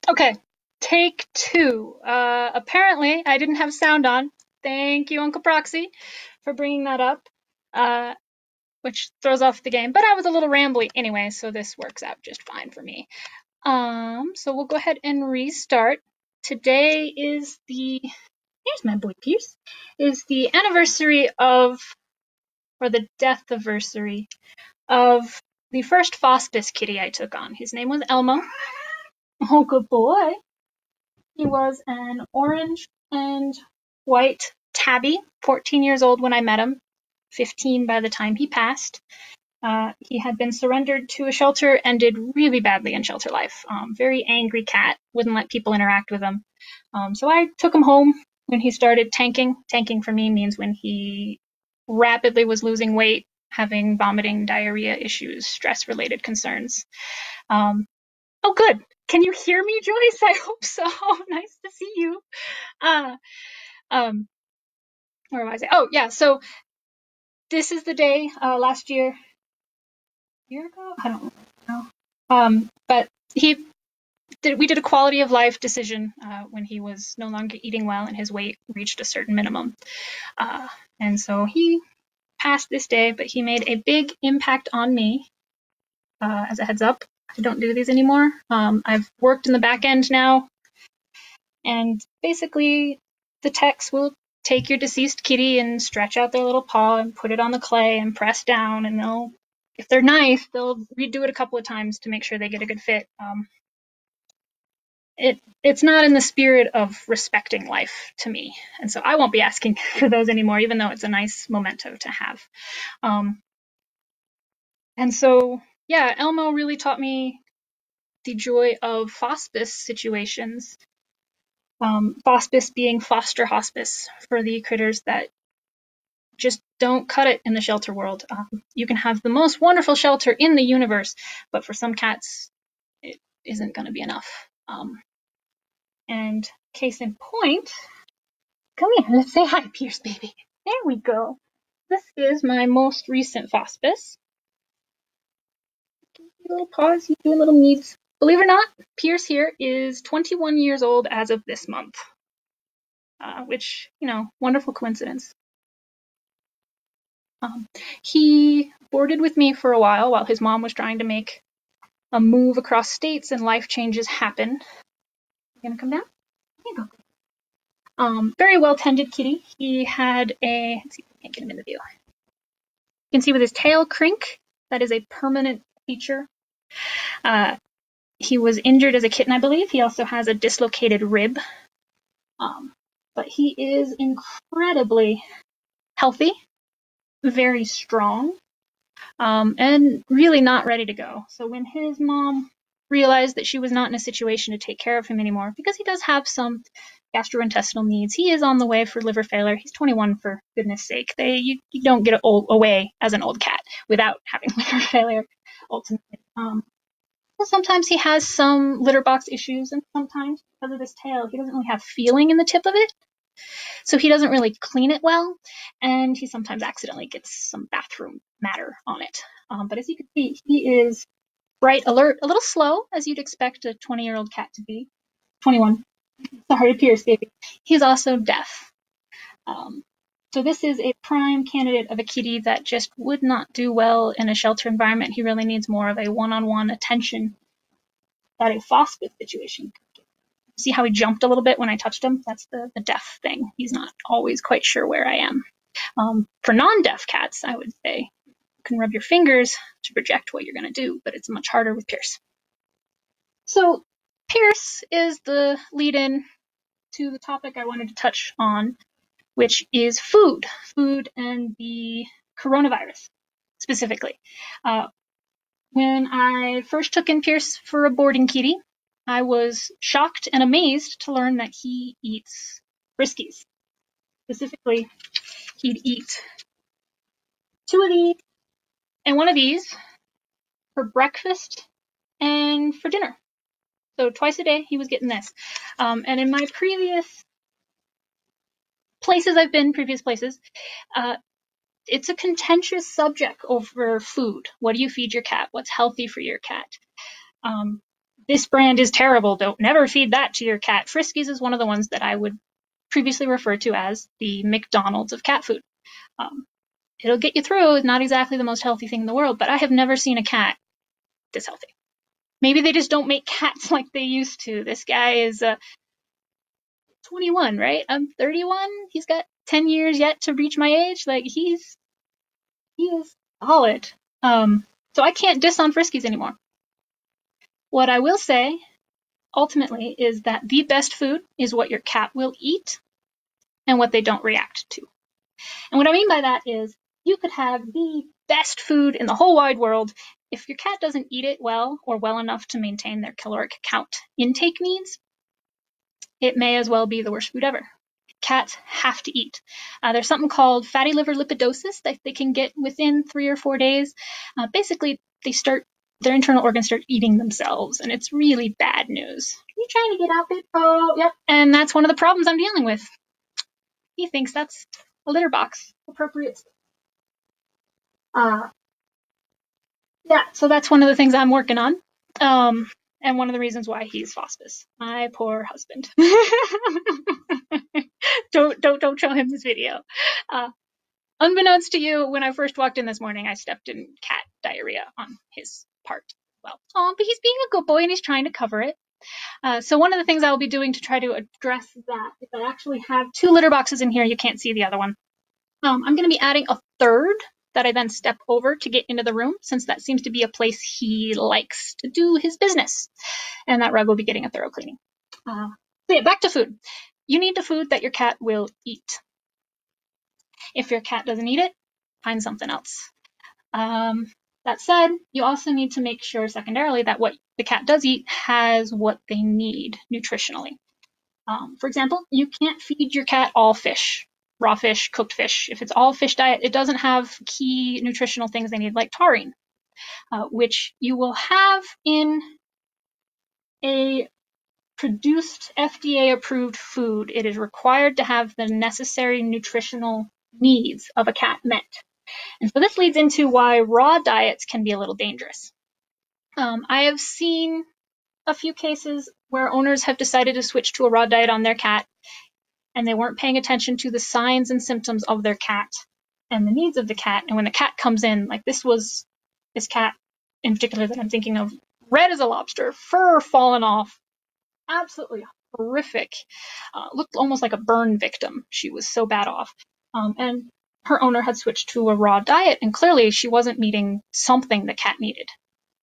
Okay, take two. Apparently, I didn't have sound on. Thank you, Uncle Proxy, for bringing that up, uh, which throws off the game. But I was a little rambly anyway, so this works out just fine for me. So we'll go ahead and restart. Today is here's my boy Pierce, is the anniversary of, or the death anniversary of the first Fospice kitty I took on. His name was Elmo. Oh, good boy. He was an orange and white tabby, 14 years old when I met him, 15 by the time he passed. He had been surrendered to a shelter and did really badly in shelter life. Very angry cat, wouldn't let people interact with him. So I took him home when he started tanking. Tanking for me means when he rapidly was losing weight, having vomiting, diarrhea issues, stress-related concerns. Oh, good. Can you hear me, Joyce? I hope so. Nice to see you. Uh, um, where was I? Oh, yeah. So this is the day last year, year ago? I don't know. But we did a quality of life decision when he was no longer eating well and his weight reached a certain minimum. And so he passed this day, but he made a big impact on me. As a heads up, I don't do these anymore. I've worked in the back end now, and basically the techs will take your deceased kitty and stretch out their little paw and put it on the clay and press down, and if they're nice, they'll redo it a couple of times to make sure they get a good fit. It's not in the spirit of respecting life to me, and so I won't be asking for those anymore, even though it's a nice memento to have. And so, yeah, Elmo really taught me the joy of hospice situations. Hospice being foster hospice for the critters that just don't cut it in the shelter world. You can have the most wonderful shelter in the universe, but for some cats, it isn't going to be enough. And case in point, come here, let's say hi, Pierce, baby. There we go. This is my most recent hospice. Little paws, you doing little needs. Believe it or not, Pierce here is 21 years old as of this month, which, wonderful coincidence. He boarded with me for a while his mom was trying to make a move across states and life changes happen. You gonna come down? Here you go. Very well tended kitty. He had let's see if I can't get him in the view. You can see with his tail crink, that is a permanent feature. He was injured as a kitten, I believe. He also has a dislocated rib. But he is incredibly healthy, very strong, and really not ready to go. So when his mom realized that she was not in a situation to take care of him anymore, because he does have some gastrointestinal needs, he is on the way for liver failure. He's 21, for goodness sake. You don't get away as an old cat without having liver failure, ultimately. Sometimes he has some litter box issues, and sometimes because of his tail, he doesn't really have feeling in the tip of it. So he doesn't really clean it well, and he sometimes accidentally gets some bathroom matter on it. But as you can see, he is bright, alert, a little slow, as you'd expect a 20-year-old cat to be. 21. Sorry, Pierce, baby. He's also deaf. So this is a prime candidate of a kitty that just would not do well in a shelter environment. He really needs more of a one-on-one attention that a hospice situation could give. See how he jumped a little bit when I touched him? That's the deaf thing. He's not always quite sure where I am. For non-deaf cats, I would say you can rub your fingers to project what you're going to do, but it's much harder with Pierce. So Pierce is the lead-in to the topic I wanted to touch on, which is food and the coronavirus specifically. When I first took in Pierce for a boarding kitty, I was shocked and amazed to learn that he eats Friskies. Specifically, he'd eat 2 of these and 1 of these for breakfast and for dinner. So twice a day he was getting this. And in my previous places it's a contentious subject over food. What do you feed your cat? What's healthy for your cat? this brand is terrible. Don't never feed that to your cat. Friskies is one of the ones that I would previously refer to as the McDonald's of cat food. It'll get you through. It's not exactly the most healthy thing in the world, but I have never seen a cat this healthy. Maybe they just don't make cats like they used to. This guy is 21, right? I'm 31. He's got 10 years yet to reach my age. Like, he is solid. So I can't diss on Friskies anymore. What I will say, ultimately, is that the best food is what your cat will eat and what they don't react to. And what I mean by that is you could have the best food in the whole wide world. If your cat doesn't eat it well or well enough to maintain their caloric count intake needs, it may as well be the worst food ever. Cats have to eat. There's something called fatty liver lipidosis that they can get within 3 or 4 days. Basically, their internal organs start eating themselves, and it's really bad news. Are you trying to get out there? Oh, yep. And that's one of the problems I'm dealing with. He thinks that's a litter box. Appropriate. Yeah, so that's one of the things I'm working on. And one of the reasons why he's hospice. My poor husband. Don't show him this video. Unbeknownst to you, when I first walked in this morning, I stepped in cat diarrhea on his part. Well, but he's being a good boy and he's trying to cover it. So one of the things I will be doing to try to address that is I actually have 2 litter boxes in here. You can't see the other one. I'm going to be adding a third that I then step over to get into the room, since that seems to be a place he likes to do his business. And that rug will be getting a thorough cleaning. So yeah, back to food. You need the food that your cat will eat. If your cat doesn't eat it, find something else. That said, you also need to make sure secondarily that what the cat does eat has what they need nutritionally. For example, you can't feed your cat all fish. Raw fish, cooked fish. If it's all fish diet, it doesn't have key nutritional things they need, like taurine, which you will have in a produced FDA-approved food. It is required to have the necessary nutritional needs of a cat met. And so this leads into why raw diets can be a little dangerous. I have seen a few cases where owners have decided to switch to a raw diet on their cat, and they weren't paying attention to the signs and symptoms of their cat and the needs of the cat. And when the cat comes in, like this cat in particular that I'm thinking of, red as a lobster, fur falling off, absolutely horrific. Looked almost like a burn victim. She was so bad off. And her owner had switched to a raw diet, and clearly she wasn't meeting something the cat needed.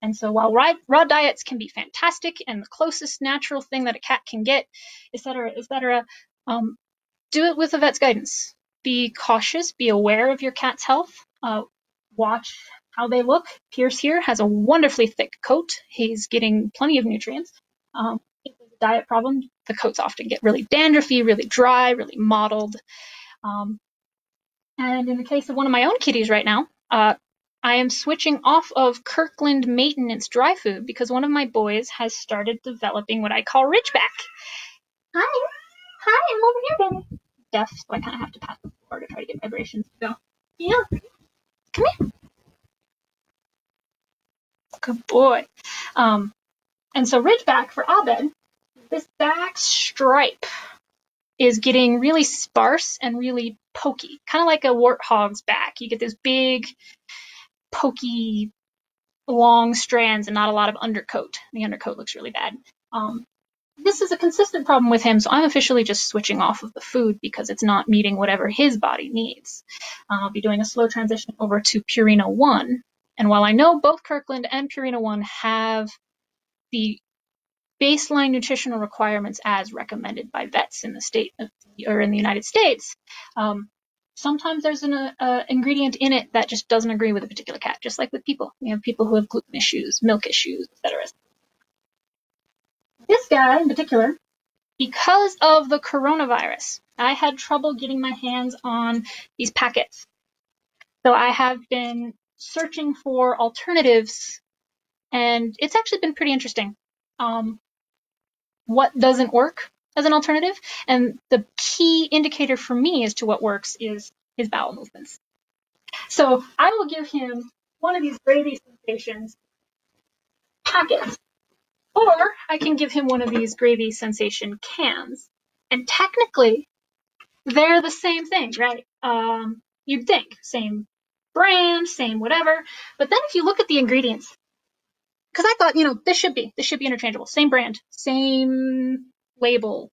And so while raw diets can be fantastic and the closest natural thing that a cat can get, etc., do it with a vet's guidance. Be cautious, be aware of your cat's health. Watch how they look. Pierce here has a wonderfully thick coat. He's getting plenty of nutrients. If there's a diet problem, the coats often get really dandruffy, really dry, really mottled. And in the case of one of my own kitties right now, I am switching off of Kirkland maintenance dry food because one of my boys has started developing what I call Ridgeback. Hi, I'm over here, baby. Deaf, so I kind of have to pat the floor to try to get vibrations to go. Yeah, come here. Good boy. And so Ridgeback for Abed, this back stripe is getting really sparse and really pokey, kind of like a warthog's back. You get this big, pokey, long strands and not a lot of undercoat. The undercoat looks really bad. This is a consistent problem with him, so I'm officially just switching off of the food because it's not meeting whatever his body needs. I'll be doing a slow transition over to Purina 1. And while I know both Kirkland and Purina 1 have the baseline nutritional requirements as recommended by vets in the state or in the United States, sometimes there's an ingredient in it that just doesn't agree with a particular cat, just like with people. We have people who have gluten issues, milk issues, etc. This guy in particular, because of the coronavirus, I had trouble getting my hands on these packets. So I have been searching for alternatives, and it's actually been pretty interesting. What doesn't work as an alternative? And the key indicator for me as to what works is his bowel movements. So I will give him one of these gravy sensations packets Or I can give him one of these gravy sensation cans. And technically, they're the same thing, right? You'd think. Same brand, same whatever. But then if you look at the ingredients, because I thought, this should be interchangeable. Same brand, same label.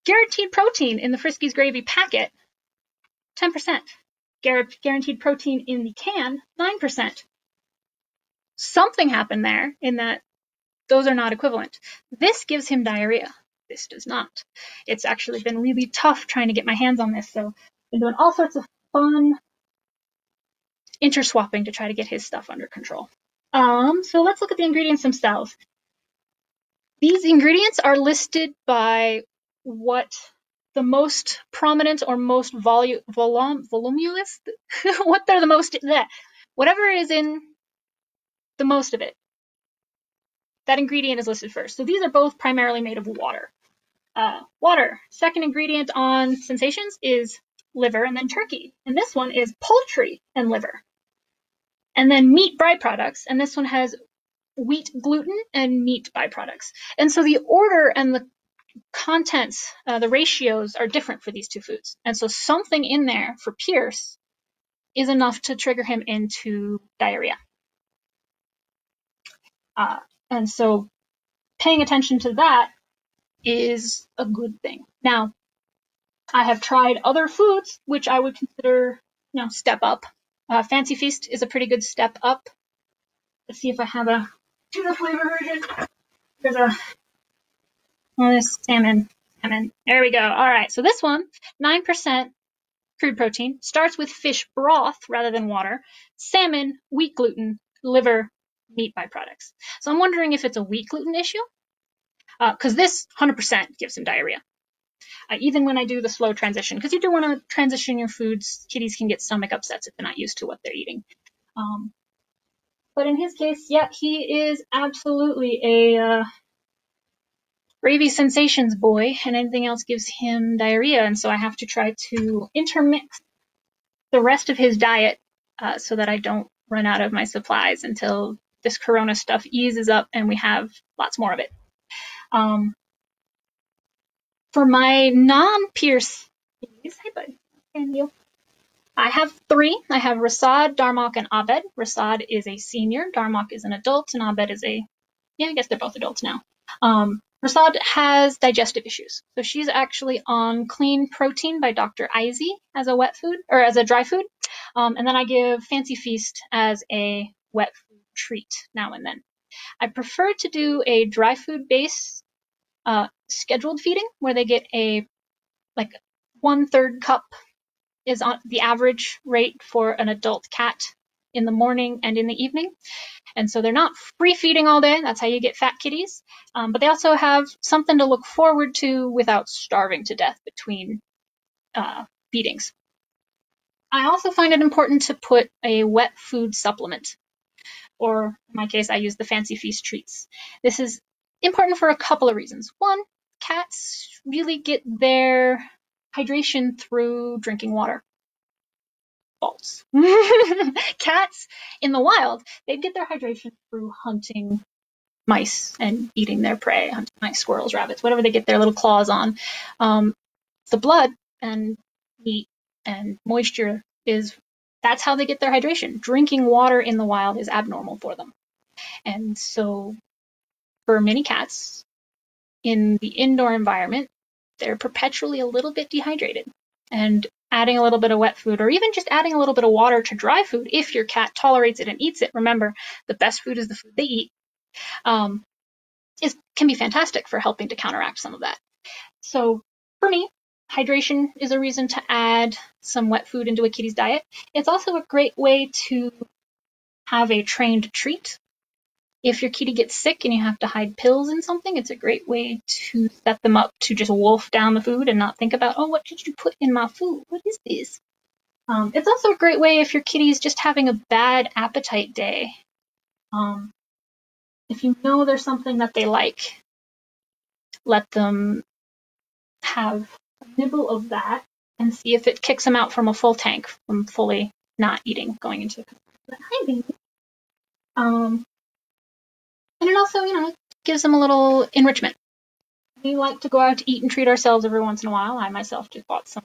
Guaranteed protein in the Friskies gravy packet, 10%. Guaranteed protein in the can, 9%. Something happened there in that those are not equivalent. This gives him diarrhea. This does not. It's actually been really tough trying to get my hands on this, so I've been doing all sorts of fun interswapping to try to get his stuff under control. So let's look at the ingredients themselves. These ingredients are listed by what the most prominent or most voluminous, what they're the most, whatever is in the most of it. That ingredient is listed first. So these are both primarily made of water. Water. Second ingredient on sensations is liver and then turkey. And this one is poultry and liver. And then meat byproducts. And this one has wheat, gluten, and meat byproducts. And so the order and the contents, the ratios are different for these two foods. And so something in there for Pierce is enough to trigger him into diarrhea. And so paying attention to that is a good thing. Now, I have tried other foods, which I would consider, step up. Fancy Feast is a pretty good step up. Let's see if I have a tuna flavor version. There's this salmon. There we go. All right. So this one, 9% crude protein, starts with fish broth rather than water, salmon, wheat gluten, liver, meat byproducts. So I'm wondering if it's a wheat gluten issue, because this 100% gives him diarrhea. Even when I do the slow transition, because you do want to transition your foods, kitties can get stomach upsets if they're not used to what they're eating. But in his case, yeah, he is absolutely a gravy sensations boy, and anything else gives him diarrhea. And so I have to try to intermix the rest of his diet so that I don't run out of my supplies until this corona stuff eases up and we have lots more of it. For my non-Pierce, hey bud, and you. I have 3. I have Rasad, Darmok, and Abed. Rasad is a senior, Darmok is an adult, and Abed is I guess they're both adults now. Rasad has digestive issues, so she's actually on Clean Protein by Dr. Izzy as a wet food, or as a dry food. And then I give Fancy Feast as a wet food treat now and then. I prefer to do a dry food base scheduled feeding where they get a 1/3 cup is on the average rate for an adult cat in the morning and in the evening. And so they're not free feeding all day. That's how you get fat kitties. But they also have something to look forward to without starving to death between feedings. I also find it important to put a wet food supplement, or in my case, I use the Fancy Feast treats. This is important for a couple of reasons. One, cats really get their hydration through drinking water. False. Cats in the wild, they get their hydration through hunting mice and eating their prey, hunting mice, squirrels, rabbits, whatever they get their little claws on. The blood and meat and moisture that's how they get their hydration. Drinking water in the wild is abnormal for them. And so for many cats in the indoor environment, they're perpetually a little bit dehydrated. And adding a little bit of wet food, or even just adding a little bit of water to dry food, if your cat tolerates it and eats it, remember, the best food is the food they eat, can be fantastic for helping to counteract some of that. So for me, hydration is a reason to add some wet food into a kitty's diet. It's also a great way to have a trained treat. If your kitty gets sick and you have to hide pills in something, it's a great way to set them up to just wolf down the food and not think about, oh, what did you put in my food? What is this? It's also a great way if your kitty's just having a bad appetite day. If you know there's something that they like, let them have a nibble of that and see if it kicks them out from a full tank, from fully not eating, going into hi baby. And it also, gives them a little enrichment. We like to go out to eat and treat ourselves every once in a while. I myself just bought some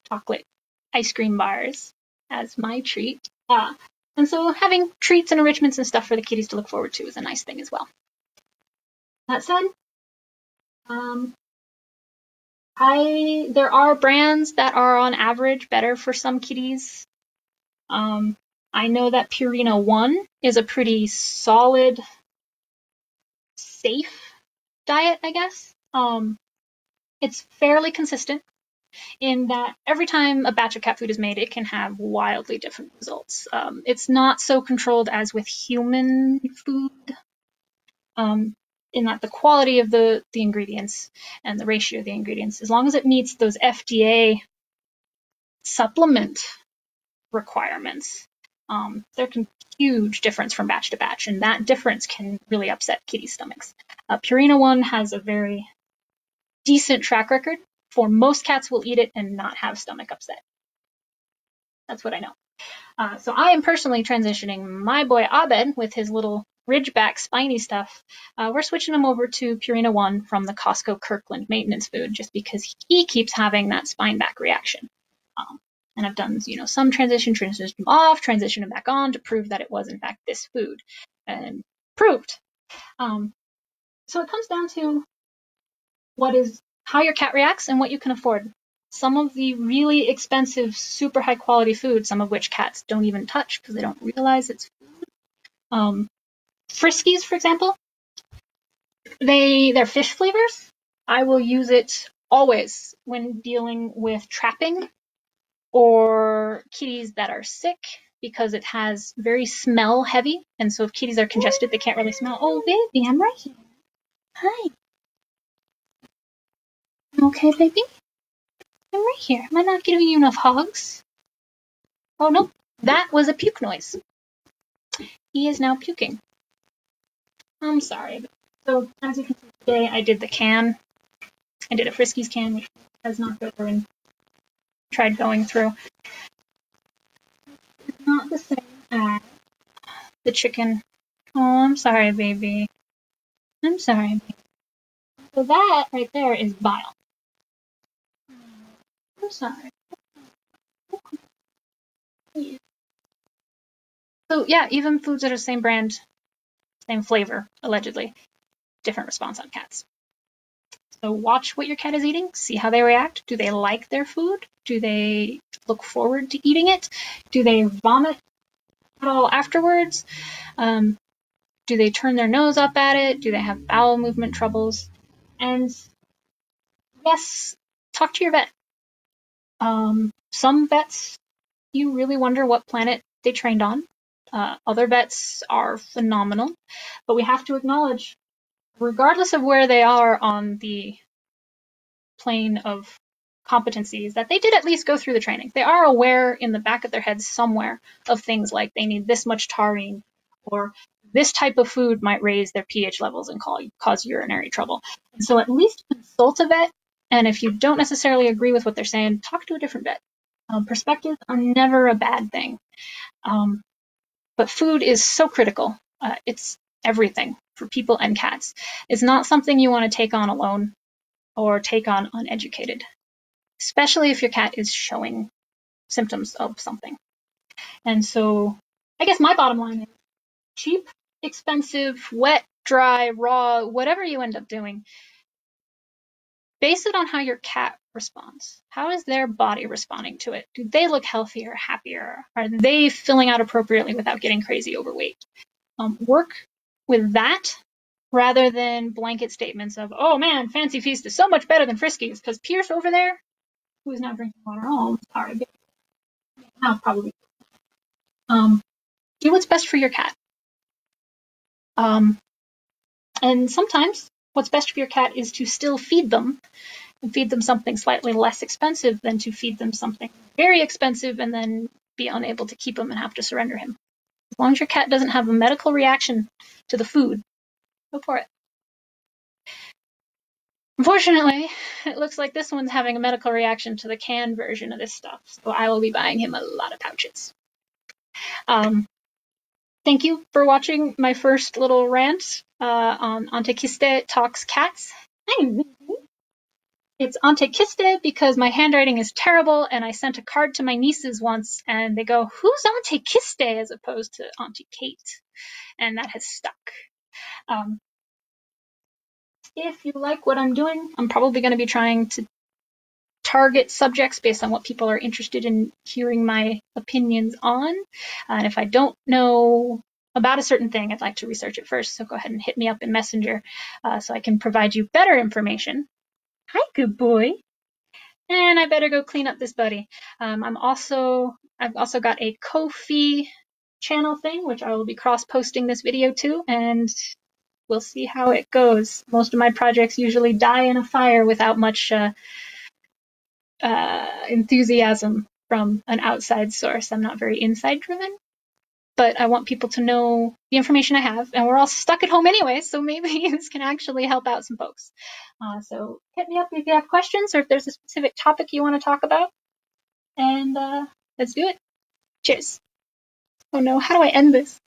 chocolate ice cream bars as my treat. And so having treats and enrichments and stuff for the kitties to look forward to is a nice thing as well. That said, there are brands that are on average better for some kitties. I know that Purina One is a pretty solid, safe diet, I guess. It's fairly consistent in that every time a batch of cat food is made, it can have wildly different results. It's not so controlled as with human food, in that the quality of the ingredients and the ratio of the ingredients, as long as it meets those FDA supplement requirements, there can be huge difference from batch to batch, and that difference can really upset kitty stomachs. Purina One has a very decent track record for most cats will eat it and not have stomach upset. That's what I know. So I am personally transitioning my boy Abed with his little ridgeback spiny stuff. We're switching him over to Purina One from the Costco Kirkland maintenance food just because he keeps having that spine back reaction. And I've done, some transition him off, transition him back on to prove that it was in fact this food, and proved. So it comes down to how your cat reacts and what you can afford. Some of the really expensive, super high quality food, some of which cats don't even touch because they don't realize it's food. Friskies, for example, they're fish flavors. I will use it always when dealing with trapping or kitties that are sick because it has very smell heavy. And so if kitties are congested, they can't really smell. Oh, baby, I'm right here. Hi. Okay, baby? I'm right here. Am I not giving you enough hugs? Oh, no. That was a puke noise. He is now puking. I'm sorry. So, as you can see today, I did the can. I did a Friskies can, which has knocked over and tried going through. It's not the same as the chicken. Oh, I'm sorry, baby. I'm sorry, baby. So that right there is bile. I'm sorry. So yeah, even foods that are the same brand, same flavor, allegedly, different response on cats. So watch what your cat is eating, see how they react. Do they like their food? Do they look forward to eating it? Do they vomit at all afterwards? Do they turn their nose up at it? Do they have bowel movement troubles? And yes, talk to your vet. Some vets, you really wonder what planet they trained on. Other vets are phenomenal, but we have to acknowledge, regardless of where they are on the plane of competencies, that they did at least go through the training. They are aware in the back of their heads somewhere of things like they need this much taurine, or this type of food might raise their pH levels and cause urinary trouble. And so at least consult a vet, and if you don't necessarily agree with what they're saying, talk to a different vet. Perspectives are never a bad thing. But food is so critical. It's everything for people and cats. It's not something you want to take on alone or take on uneducated, especially if your cat is showing symptoms of something. And so I guess my bottom line is cheap, expensive, wet, dry, raw, whatever you end up doing, base it on how your cat responds. How is their body responding to it? Do they look healthier, happier? Are they filling out appropriately without getting crazy overweight? Work with that rather than blanket statements of, oh man, Fancy Feast is so much better than Friskies, because Pierce over there, who is now drinking water, oh, sorry, now probably. Do what's best for your cat. And sometimes what's best for your cat is to still feed them, and feed them something slightly less expensive than to feed them something very expensive and then be unable to keep him and have to surrender him. As long as your cat doesn't have a medical reaction to the food, go for it. Unfortunately, it looks like this one's having a medical reaction to the canned version of this stuff, so I will be buying him a lot of pouches. Thank you for watching my first little rant on Auntie Kzte Talks Cats. It's Auntie Kzte because my handwriting is terrible, and I sent a card to my nieces once, and they go, "Who's Auntie Kzte?" as opposed to Auntie Kate, and that has stuck. Um, if you like what I'm doing, I'm probably going to be trying to target subjects based on what people are interested in hearing my opinions on. And if I don't know about a certain thing, I'd like to research it first. So go ahead and hit me up in Messenger so I can provide you better information. Hi, good boy. And I better go clean up this buddy. I've also got a Ko-fi channel thing, which I will be cross-posting this video to, and we'll see how it goes. Most of my projects usually die in a fire without much enthusiasm from an outside source. I'm not very inside driven, but I want people to know the information I have, and we're all stuck at home anyway, so maybe this can actually help out some folks. So hit me up if you have questions or if there's a specific topic you want to talk about, and let's do it. Cheers. Oh no, how do I end this?